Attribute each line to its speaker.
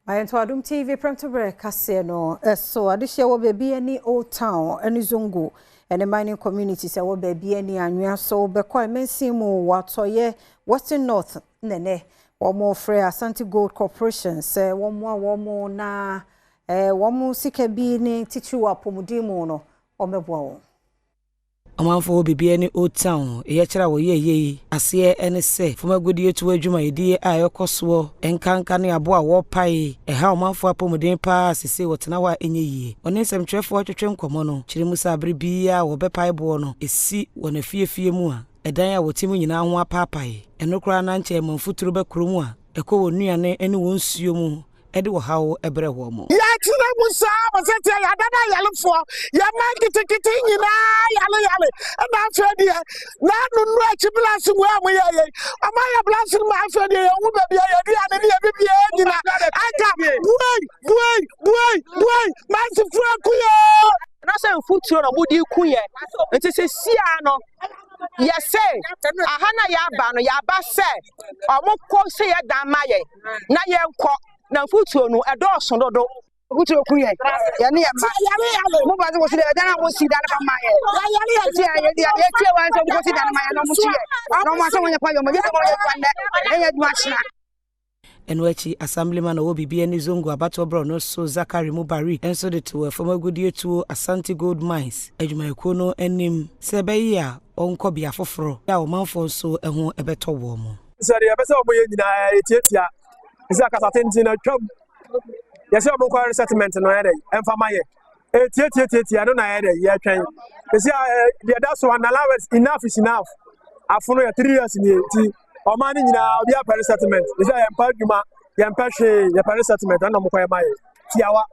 Speaker 1: Adom TV Premtobre Kasee no so adehye wo Bibiani Old Town eni Zongo ene mining community se wo Bibiani anwea so bekọ emensimu watoye Western North nene wo mo frɛ Asante Gold Corporation se wo mo na wo mo sika bi ni tichu apomudimo no o meboa wo
Speaker 2: Amanfo Bibiani Old Town ye kyerɛ wo ye ase ene se foma godie to adwuma yedie a yekoso enkanka ne abo a wo pai ha amanfo apomuden pa sese wotena wa enye yie one nsɛm twɛfo atwetwe nkɔmɔ no kyerɛ musa abere bia wo bepai bo no esi wona fiefie mu a ɛdan a wotimu nyina ho apaapai eno kora na nkyɛ manfuturo bɛkoro mu a ɛkɔ wo nuane ene wo nsuo mu edi wo hawo ebre ho mo
Speaker 3: ya tira musa basete ya dada yalefo ya man kitikiti nyina yale na afedi na nunu achiblas mu amu ye amaya blas mu afedi ye wu bebia ye dia ne ye bibia nyina aka buai man se fura kuye
Speaker 4: na se mfutuo no mudi kuye enti se sia no yese aha na ya ba no ya ba se omukọ se ya dan maye na ye nkọ na mfutuo no edoso dodo mfutuo kuye ya ne ya ma mo ba se wo si de dan mo si dan ba maye ya tie wan se mo si dan maye no mo tie no mo se wo nya kwa yo mo yese mo ye kwa ne enya dwachina
Speaker 2: Enwechi assemblyman o Bibiani Zongo abatobro no so Zakari Mubari enso de to former godie to Asante Gold Mines adwumayeko no anim se be ya onko bia foforo ya o manfo so eho ebeto wo mo
Speaker 3: sari ya bese omo ye nyina etietia isa kasatenti na twam yese omo kwa settlement no yede emfa maye etietia no na yede ye twen esi the that's one allowance enough is enough afono ya 3 years ni ti Omani nyina obi apare settlement isa empa dwuma ye mpa hwe ye pare settlement na mo kwa maye tiawa